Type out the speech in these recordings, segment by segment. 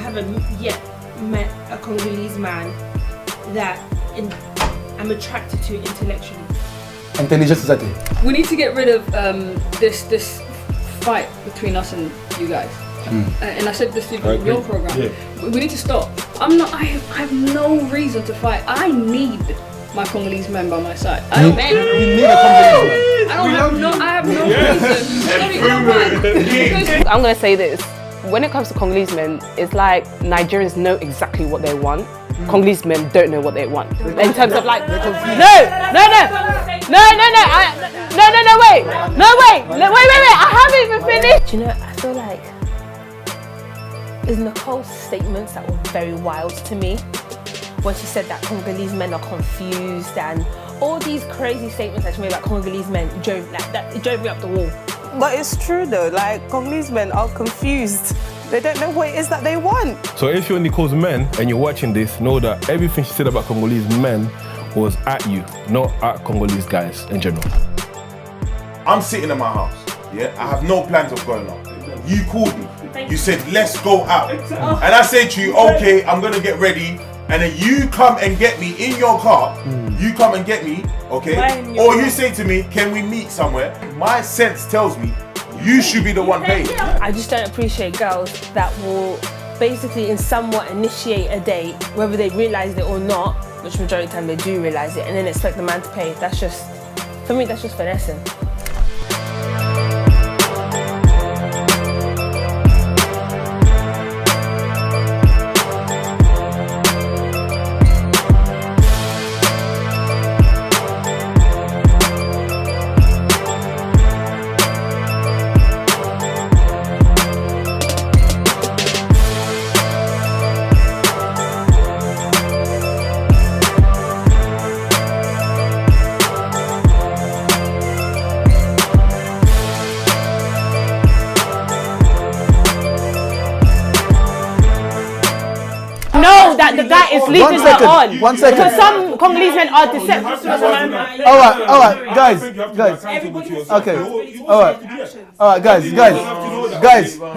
haven't yet met a Congolese man that I'm attracted to intellectually. Intelligence is that it? We need to get rid of this fight between us and you guys. And I said this in your program. Yeah. We need to stop. I have no reason to fight. I need my Congolese men by my side. I don't need a Congolese man. I have no reason. I'm gonna say this. When it comes to Congolese men, it's like Nigerians know exactly what they want. Congolese men don't know what they want. In terms of like, wait. I haven't even finished. Do you know, I feel like it's Nicole's statements that were very wild to me. When she said that Congolese men are confused and all these crazy statements that she made about Congolese men, it drove me up the wall. But it's true though, like Congolese men are confused. They don't know what it is that they want. So if you're Nicole's men and you're watching this, know that everything she said about Congolese men was at you, not at Congolese guys in general. I'm sitting in my house, yeah? I have no plans of going out. You called me. You said, let's go out. And I said to you, okay, I'm gonna get ready. And then you come and get me in your car. You come and get me, okay? Or you say to me, can we meet somewhere? My sense tells me you should be the one paying. I just don't appreciate girls that will basically in somewhat initiate a date, whether they realise it or not, which majority of the time they do realise it, and then expect the man to pay. That's just, for me, that's just finessing. That the guy is leading her on. 1 second. Because some Congolese men are deceptive. All right, guys. Okay. All right, guys.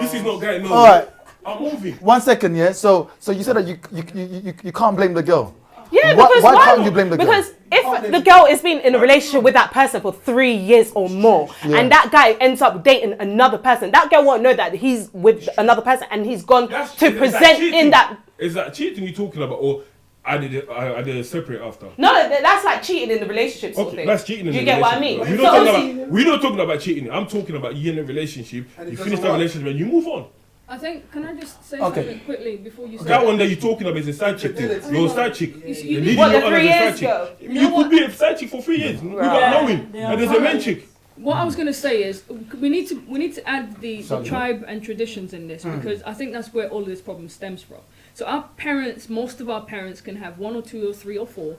This is not going on. All right. I'm moving. 1 second, yeah. So you said that you can't blame the girl. Yeah, because why can't you blame the girl? Because if the girl has been in a relationship with that person for 3 years or more, and that guy ends up dating another person, that girl won't know that he's with another person and he's gone to present in that. Is that cheating you're talking about, or I did it separate after? No, that's like cheating in the relationship sort of thing. That's cheating in the relationship. You get what I mean? We're not talking about cheating. I'm talking about you in a relationship, you finish that relationship and you move on. I think, can I just say something quickly before you say that one that you're talking about is a side chick thing. You're a side chick. What, the 3 years ago? You could be a side chick for 3 years without knowing. And there's a main chick. What I was going to say is we need to add the tribe and traditions in this, because I think that's where all of this problem stems from. So our parents, most of our parents can have 1 or 2 or 3 or 4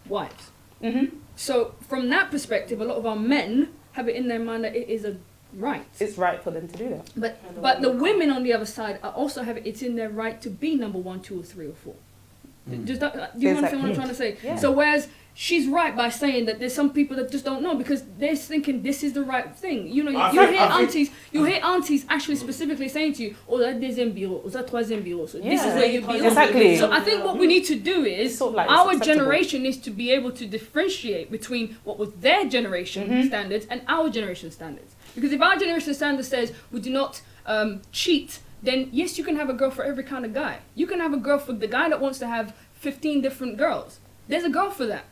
wives. So from that perspective, a lot of our men have it in their mind that it is a right. It's right for them to do that. But the women on the other side are also have it's in their right to be number 1, 2 or 3 or 4. Do you understand what I'm trying to say? Yeah. So whereas she's right by saying that there's some people that just don't know because they're thinking this is the right thing. You know, you hear aunties actually specifically saying to you, oh, that deuxième bureau, or that troisième bureau. So this is where you be. Exactly. So I think what we need to do is our generation is to be able to differentiate between what was their generation standards and our generation standards. Because if our generation standard says we do not cheat, then yes, you can have a girl for every kind of guy. You can have a girl for the guy that wants to have 15 different girls. There's a girl for that.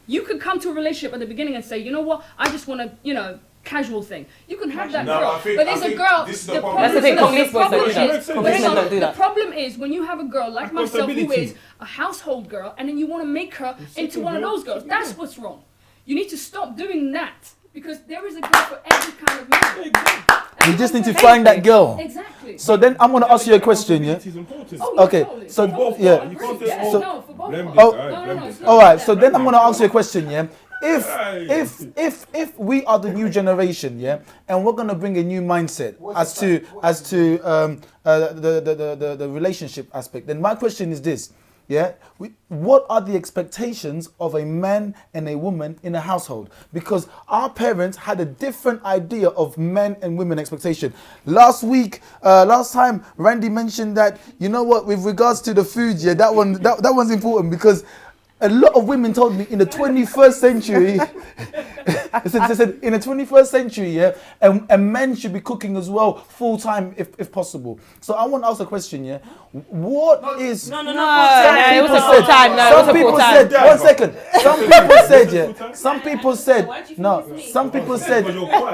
You could come to a relationship at the beginning and say, you know what, I just want to, casual thing. You can have that girl. But there's a girl. That's the thing, Congolese boys don't do that. Congolese men don't do that. The problem is when you have a girl like myself who is a household girl and then you want to make her into one of those girls. That's what's wrong. You need to stop doing that. Because there is a girl for every kind of man. You just need to find that girl. Exactly. So then I'm going to ask you a question, yeah? Okay. So, yeah. All right. So then I'm going to ask you a question, yeah? If we are the new generation, yeah, and we're going to bring a new mindset as to the relationship aspect, then my question is this. yeah, what are the expectations of a man and a woman in a household? Because our parents had a different idea of men and women expectation. Last time, Randy mentioned that, you know what, with regards to the food, yeah, that one's important, because a lot of women told me in the 21st century, they said in the 21st century, yeah, and men should be cooking as well full time if possible. So I want to ask a question, yeah. What is No, it was a full time. No, it was a full time. One second. Some people said, yeah. Some people said, no. Some people said,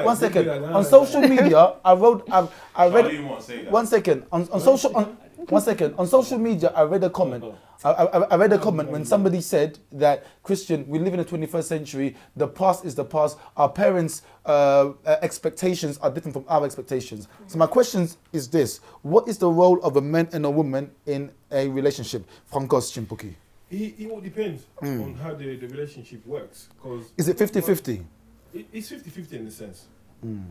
one second. On social media, I read. One second. On social media, I read a comment. I read a comment when somebody said that, Christian, we live in the 21st century, the past is the past, our parents' expectations are different from our expectations. So my question is this: what is the role of a man and a woman in a relationship? Frankos Chimpuki. It all depends on how the relationship works. Is it 50-50? It's 50-50 in a sense.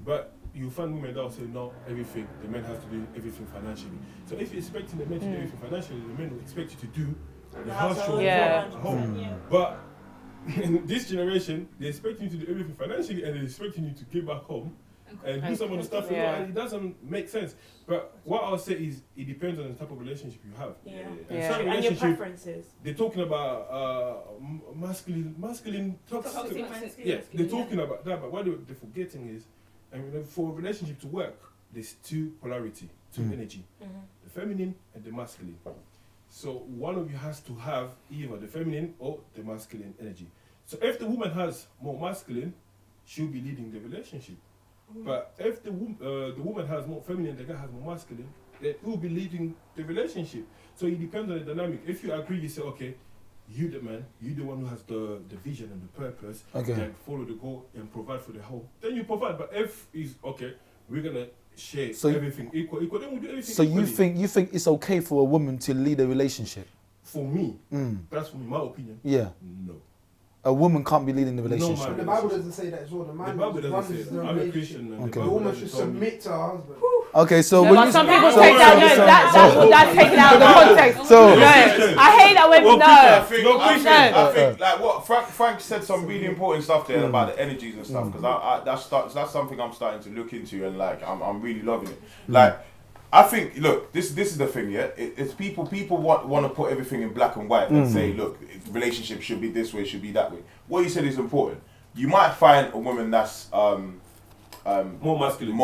But you find women that will say, no, everything, the men have to do everything financially. So if you're expecting the men to do everything financially, the men will expect you to do the house chores at home. But in this generation, they're expecting you to do everything financially, and they're expecting you to get back home and do some of the stuff. And it doesn't make sense. But what I'll say is, it depends on the type of relationship you have. And your preferences. They're talking about masculine toxic. Yeah, they're talking about that, but what they're forgetting is, for a relationship to work, there's two polarity, two energy, the feminine and the masculine. So one of you has to have either the feminine or the masculine energy. So if the woman has more masculine, she'll be leading the relationship. But if the woman has more feminine, the guy has more masculine, then he will be leading the relationship. So it depends on the dynamic. If you agree, you say, okay, you the man, you the one who has the vision and the purpose, and follow the goal and provide for the whole, then you provide. But if it's okay, we're gonna share everything equal, then we do everything. So equally. you think it's okay for a woman to lead a relationship? For me, that's my opinion. Yeah. No. A woman can't be leading the relationship. No, the Bible doesn't say that as well. The Bible doesn't say that. I'm a Christian. Okay. The woman should submit to her husband. Okay, so No, but some people take that. That's taken out of the context. So I hate that when I think like what Frank said some really important stuff there about the energies and stuff, because that's something I'm starting to look into, and like I'm really loving it. Like I think, look, this is the thing, yeah. It's people want to put everything in black and white and say, look, relationship should be this way, should be that way. What you said is important. You might find a woman that's more masculine,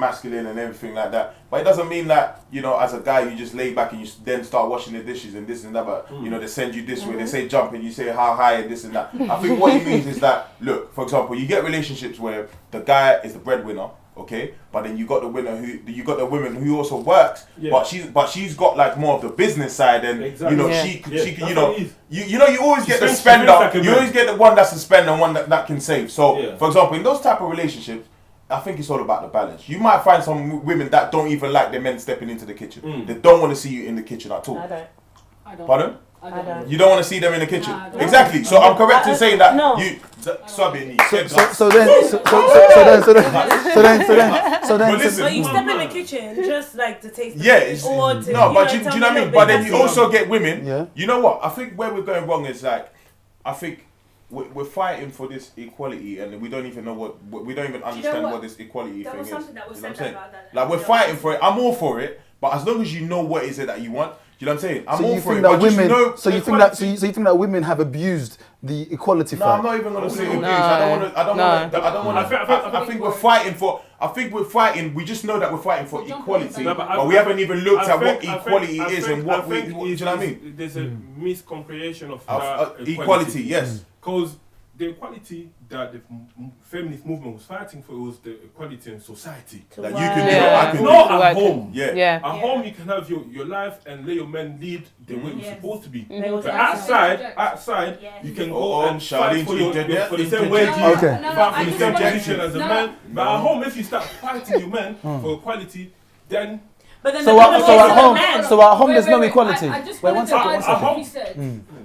masculine and everything like that. But it doesn't mean that, you know, as a guy you just lay back and you then start washing the dishes and this and that. But you know, they send you this way, they say jump and you say how high and this and that. I think what he means is that, look, for example, you get relationships where the guy is the breadwinner. Okay, but then you got the women who also works, but she's got like more of the business side, and you know she can, you always get the spender, you always get the one that's the spender and one that can save. So for example, in those type of relationships, I think it's all about the balance. You might find some women that don't even like their men stepping into the kitchen. They don't want to see you in the kitchen at all. I don't. Pardon? I don't. You don't want to see them in the kitchen. Exactly. So I'm correct in saying that you. So then. But you step in the kitchen just like to taste. But do you know what I mean? But then you also get women. Yeah. You know what? I think where we're going wrong is like, I think we're fighting for this equality, and we don't even know we don't even understand what this equality thing is. That was said about that. Like we're fighting for it. I'm all for it, but as long as you know what is it that you want. Do you know what I'm saying? I'm all for it. So you think that women have abused the equality fight? No, I'm not even gonna say abuse. I don't want. I think we're fighting for. I think we're fighting. We just know that we're fighting for equality, but we haven't even looked at what equality is and what we. Do you know what I mean? There's a miscomprehension of that equality. Yes, because the equality that the feminist movement was fighting for was the equality in society. That you can do, I can not at home. Yeah. At home you can have your life and let your men lead the way it's supposed to be. But outside you can go and fight for the same wages, fight for the same position as a man. But at home, if you start fighting your men for equality, then. So at home there's no equality. I just wanted to add to what he said.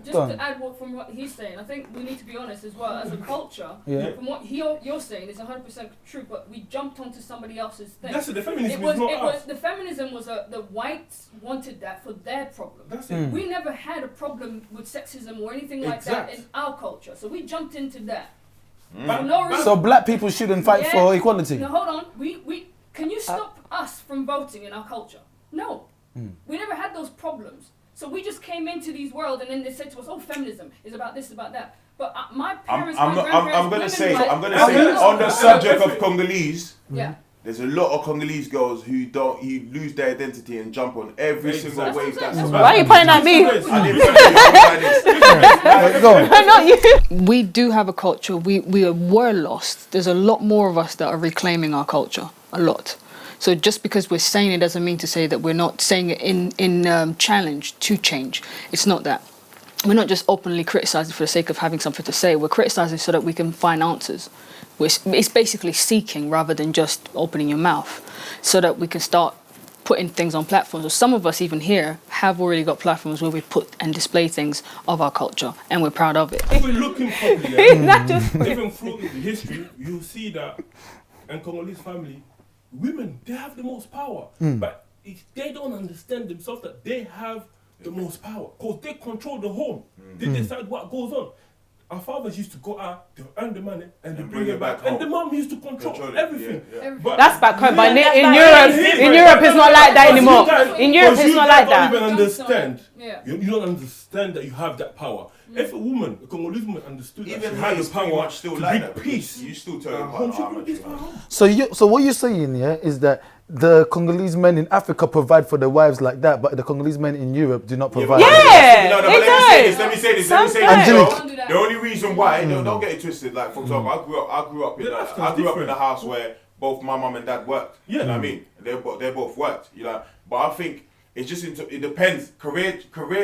to add from what he's saying, I think we need to be honest as well as a culture. From what you're saying is 100% true, but we jumped onto somebody else's thing. That's it. The feminism is not us. The feminism was the whites wanted that for their problem. That's it. We never had a problem with sexism or anything like that in our culture, so we jumped into that. So black people shouldn't fight for equality. No, hold on. We can you stop us from voting in our culture? No. We never had those problems. So we just came into these world and then they said to us, oh, feminism is about this, about that. But my parents, my grandparents, I'm gonna say on the subject of Congolese, there's a lot of Congolese girls who lose their identity and jump on every single wave. Why are you pointing at me? Not you. We do have a culture. We were lost. There's a lot more of us that are reclaiming our culture. A lot. So just because we're saying it doesn't mean to say that we're not saying it in challenge to change. It's not that. We're not just openly criticising for the sake of having something to say. We're criticising so that we can find answers. It's basically seeking rather than just opening your mouth, so that we can start putting things on platforms. So some of us even here have already got platforms where we put and display things of our culture, and we're proud of it. If we're looking properly, even through history, you'll see that in Congolese family, women, they have the most power. But if they don't understand themselves that they have the most power, because they control the home. They decide what goes on. Our fathers used to go out, they earn the money, and they bring it back home. And the mom used to control everything. But that's back home, but in Europe it's not like that anymore. In Europe it's not like that. You don't even understand. You don't understand that you have that power. If a woman, a Congolese woman, understood that she had the power to bring peace, you still tell your home. So what you're saying, is that the Congolese men in Africa provide for their wives like that, but the Congolese men in Europe do not provide. Let me say this. Angelique. The only reason why, don't get it twisted. Like, for example, I grew up in a house where both my mum and dad worked. You know what I mean? They both worked. You know, but I think it's just it depends. Career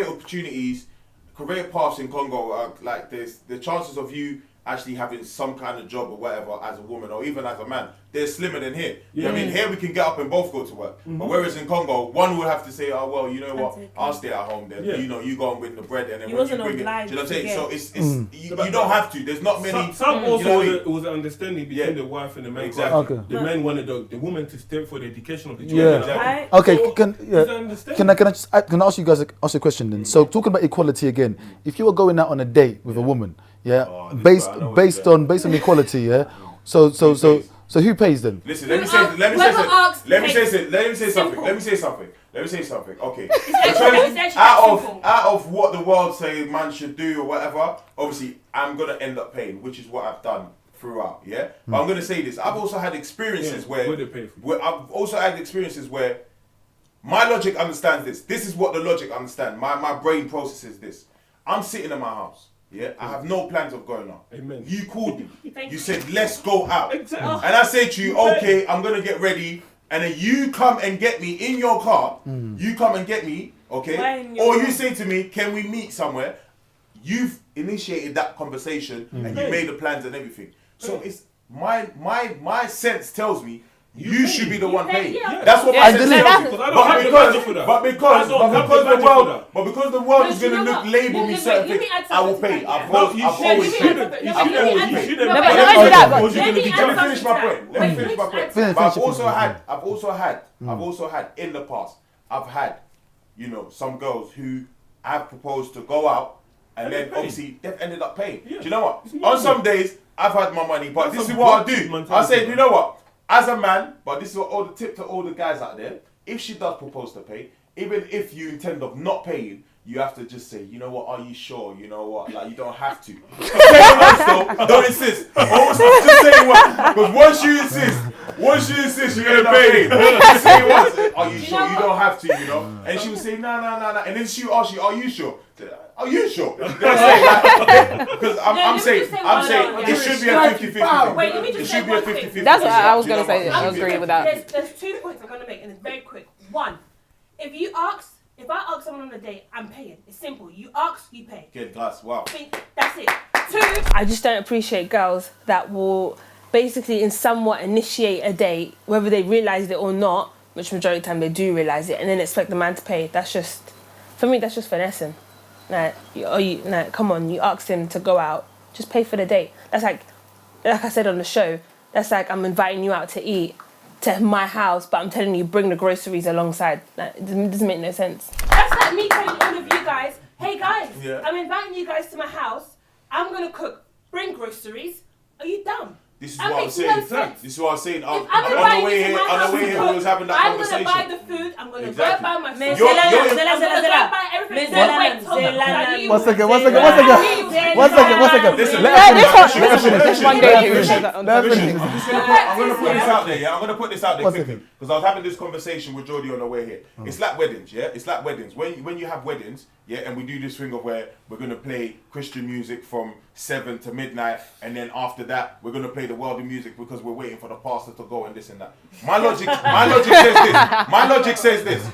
opportunities, career paths in Congo are like this. The chances of you actually having some kind of job or whatever as a woman or even as a man, they're slimmer than here. You know what I mean? Here we can get up and both go to work. But whereas in Congo, one would have to say, oh, well, you know what, I'll stay at home then. You know, you go and win the bread and then when you bring it. Do you know what I'm saying? So it's you don't have to. There's not many. Some also it was an understanding between the wife and the man. Exactly. The man wanted the woman to stay for the education of the children. Okay, can I ask you guys a question then? So talking about equality again, if you were going out on a date with a woman, based on equality, So who pays then? Listen, let me say something. Okay. Out of what the world say man should do or whatever, obviously I'm gonna end up paying, which is what I've done throughout. But I'm gonna say this. I've also had experiences where my logic understands this. This is what the logic understands. My brain processes this. I'm sitting in my house. I have no plans of going out. Amen. You called me. You said, let's go out. Exactly. And I say to you, okay, I'm going to get ready. And then you come and get me in your car. You come and get me, okay? Or you say to me, can we meet somewhere? You've initiated that conversation and you made the plans and everything. So it's my sense tells me you should be the one paying. That's what my sense tells me. But because the world is going to label me certain things, I will pay. I've always paid. Let me finish my point. But I've also had in the past, I've had, some girls who have proposed to go out and then obviously they've ended up paying. Do you know what? On some days, I've had my money, but this is what I do. I say, you know what? As a man, but this is all the tip to all the guys out there. If she does propose to pay, even if you intend of not paying, you have to just say, you know what, are you sure? You know what, like you don't have to. Don't insist. Just say what. Because once you insist, you're gonna pay. Just say what. Are you sure? You don't have to, And she would say, no. And then she would ask you, are you sure? Are you sure? Because I'm saying it should be a 50-50. Wait, let me just say one thing. That's what I was going to say. I agree with that. There's 2 points I'm going to make, and it's very quick. One, if I ask someone on a date, I'm paying. It's simple. You ask, you pay. Good, class. Wow. That's it. 2, I just don't appreciate girls that will basically in somewhat initiate a date, whether they realise it or not, which majority of the time they do realise it, and then expect the man to pay. For me, that's just finessing. come on, you asked him to go out, just pay for the date. That's like I said on the show, that's like I'm inviting you out to eat to my house, but I'm telling you bring the groceries alongside. Like, it doesn't make no sense. That's like me telling all of you guys, hey guys, I'm inviting you guys to my house. I'm gonna cook. Bring groceries. Are you dumb? This is That what I'm makes saying. no sense. This is what I'm saying. If On I'm the inviting way you to here, my on house the way to here, cook, we was having that I'm conversation. gonna buy the food. I'm gonna Exactly. go buy my food. You're I'm gonna go buy everything. Wait, hold on. One second. Listen, This one day he was I'm gonna put this out there, yeah. I'm gonna put this out there quickly because I was having this conversation with Jordy on the way here. It's like weddings, yeah. It's like weddings. When you have weddings, yeah, and we do this thing of where we're gonna play Christian music from 7 to midnight, and then after that we're gonna play the worldly music because we're waiting for the pastor to go and this and that. My logic says this. My logic says this.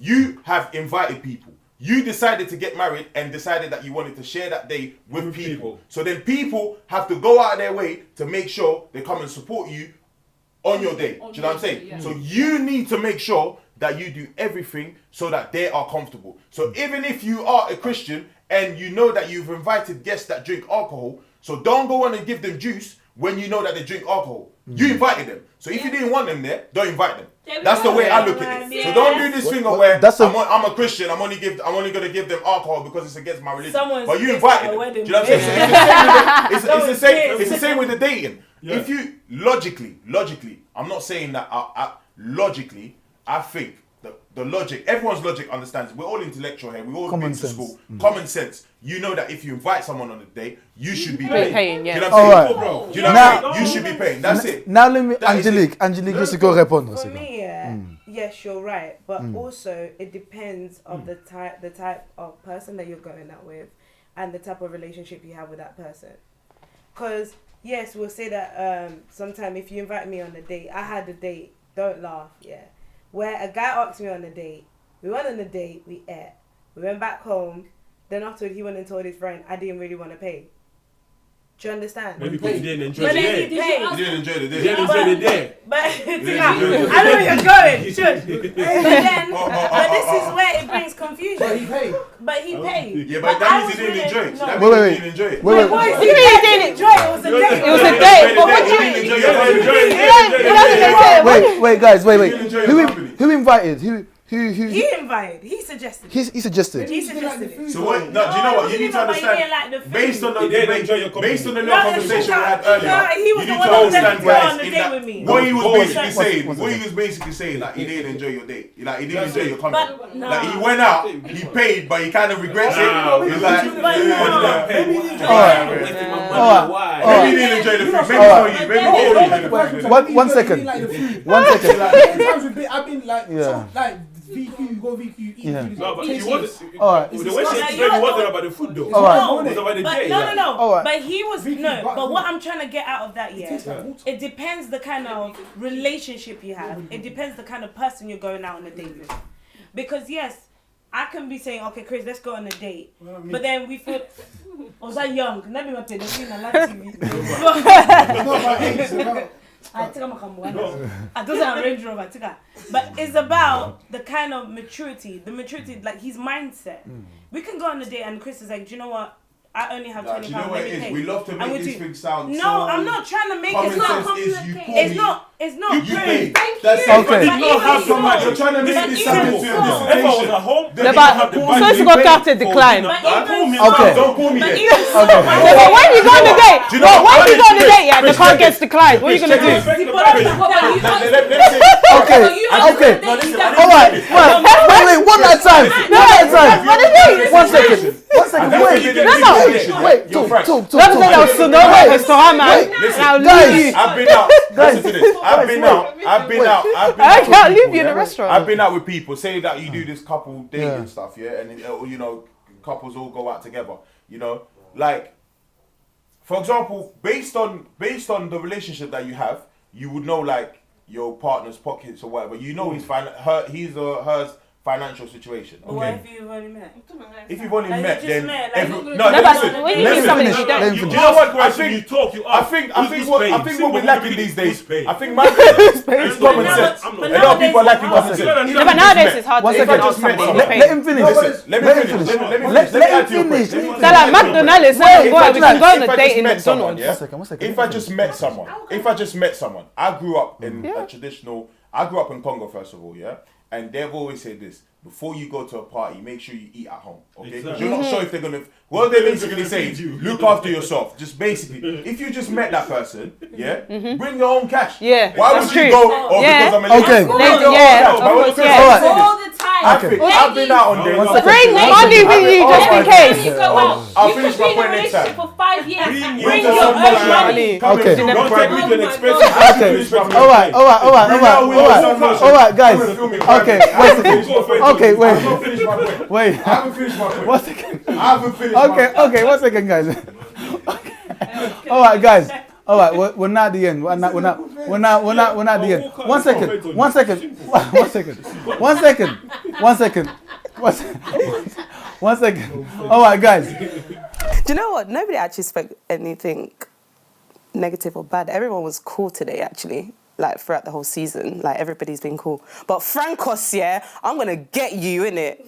You have invited people. You decided to get married and decided that you wanted to share that day with people. So then people have to go out of their way to make sure they come and support you on your day. Do you know what I'm saying? Yeah. So you need to make sure that you do everything so that they are comfortable. So even if you are a Christian and you know that you've invited guests that drink alcohol, so don't go on and give them juice when you know that they drink alcohol. You invited them. So if you didn't want them there, don't invite them. That's the way I look at it. So don't do this thing of where I'm a Christian, I'm only gonna give them alcohol because it's against my religion. But you invited them. Do you know what I'm saying? It's the same with the dating. Yeah. If you logically, I'm not saying that logically, I think the logic, everyone's logic understands. We're all intellectual here. We all been to school. Common sense. You know that if you invite someone on a date, you should be paying. Yeah. You know what I'm saying? Bro. You know what I'm saying? You should be paying. That's it. Now let me, Angelique, je sais quoi répondre. For me, yes, you're right. But also, it depends on the type of person that you're going out with and the type of relationship you have with that person. Because, yes, we'll say that sometime if you invite me on a date, I had a date, don't laugh, where a guy asked me on a date, we went on a date, we ate, we went back home, then afterwards he went and told his friend, I didn't really want to pay. Do you understand? Maybe because you didn't enjoy the day. day. You didn't enjoy the day. You didn't enjoy the day. But I know where you're going. Shush. But this is where it brings confusion. But he paid. Yeah, but that means he didn't enjoy it. That means he didn't enjoy it. Wait. He didn't enjoy it. It was a date. It was a date. But what do you? Wait, guys. Who invited? He invited. He suggested. He suggested. He suggested it. So what? No, do you know what? You need to understand. Based on the conversation we had earlier, you need to understand, guys, in that what he was basically saying, like he didn't enjoy your date. Like he didn't enjoy your company. Like he went out, he paid, but he kind of regrets it. He's like, maybe he didn't enjoy the food. Maybe he didn't enjoy the food. One second. I've been like, VQ, you go VQ, eat food. No, but he wasn't. Alright. The way she explained it wasn't about the food though. Alright. It was about the day. No. Alright. But he was but what I'm trying to get out of that, it depends the kind of relationship you have. It depends the kind of person you're going out on a date with. Because yes, I can be saying, okay, Chris, let's go on a date. But then we feel, was I young? Let me not pay the scene and like TV. I don't have a Range Rover. But it's about the kind of maturity, like his mindset. We can go on a date and Chris is like, do you know what? I only have £20. Do you know what it is? We love to make this thing sound No, so I'm not trying to make it common sound sense is you call It's me. not. You pay. Thank That's you. it. Okay. You don't have so much. You're trying to make this sound into a If I was dissertation. at home, So it's got carte decline. But Okay. Don't call me But there. even so, Okay. But when you go on the date, Do you know when what? you go on the date, the card gets declined. What are you gonna do? Okay. Alright. Wait. One at a time. One second. Wait. Talk. That's what I was so nervous. Restaurant, man. Guys. I've been out. Listen to this. I've been out. I can't leave you in a restaurant. I've been out with people. Say that you do this couple dating stuff, and you know, couples all go out together. You know, like for example, based on the relationship that you have, you would know like your partner's pockets or whatever. You know his hers financial situation. Okay. What if you've only met? If you've only met, you then just met, listen. You know what? I think what we're lacking these days. I think my is common sense. A lot of people are lacking common sense. No, but nowadays it's hard to Let him finish. Let him finish. Like McDonald's, we can go on a date in McDonald's. One second. If I just met someone, I grew up in a traditional. I grew up in Congo first of all, yeah, and they've always said this: before you go to a party, make sure you eat at home, okay? Because you're not sure if they're gonna. What they're basically saying, look after yourself. Just basically, if you just met that person, yeah, bring your own cash. Yeah, why would you go? Or because I'm a okay. All right. I've been out on days. Bring money with you just in case. I'll finish my point next time. For 5 years. Bring your own money. Okay. Don't take me to an expensive. All right, guys. Okay, wait. Wait. I haven't finished my point. 1 second. I haven't finished. Okay, 1 second, guys. All right, guys. All right, we're not at the end. We're not at the end. 1 second. All right, guys. Do you know what? Nobody actually spoke anything negative or bad. Everyone was cool today, actually. Like throughout the whole season, like everybody's been cool. But Francos, yeah, I'm gonna get you in it.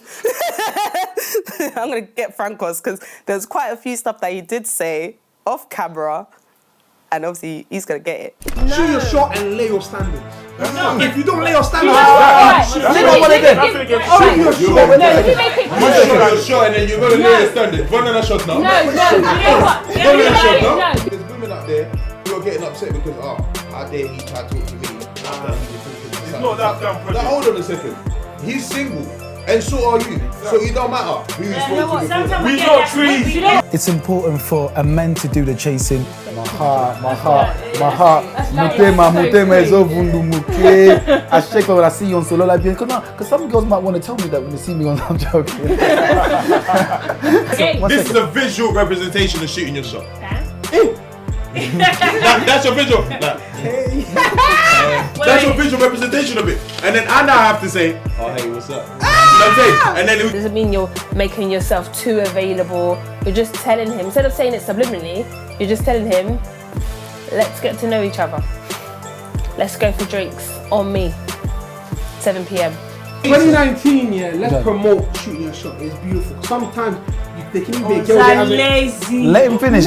I'm gonna get Francos because there's quite a few stuff that he did say off camera, and obviously he's gonna get it. No. Shoot your shot and lay your standards. No. If you don't lay your standards, shoot your shot and then you're gonna lay your standards. One and a shot now. No. There's women out there who are getting upset because how dare he try to talk to me? It's not that damn project. Now, hold on a second. He's single, and so are you. So it don't matter who you spoke to before. We got trees. It's important for a man to do the chasing. My heart. Mutema is ovundumuke. I shake when I see you on Solola. Because some girls might want to tell me that when they see me on. I'm joking. This is a visual representation of shooting your shot. That's your visual. That's your visual representation of it. And then I now have to say, oh hey, what's up? You know what I'm saying? And then it doesn't mean you're making yourself too available. You're just telling him, instead of saying it subliminally, you're just telling him, let's get to know each other. Let's go for drinks on me. 7 p.m. 2019, yeah, let's promote shooting your shot. It's beautiful. Sometimes they can be a girl. Lazy. Let him finish.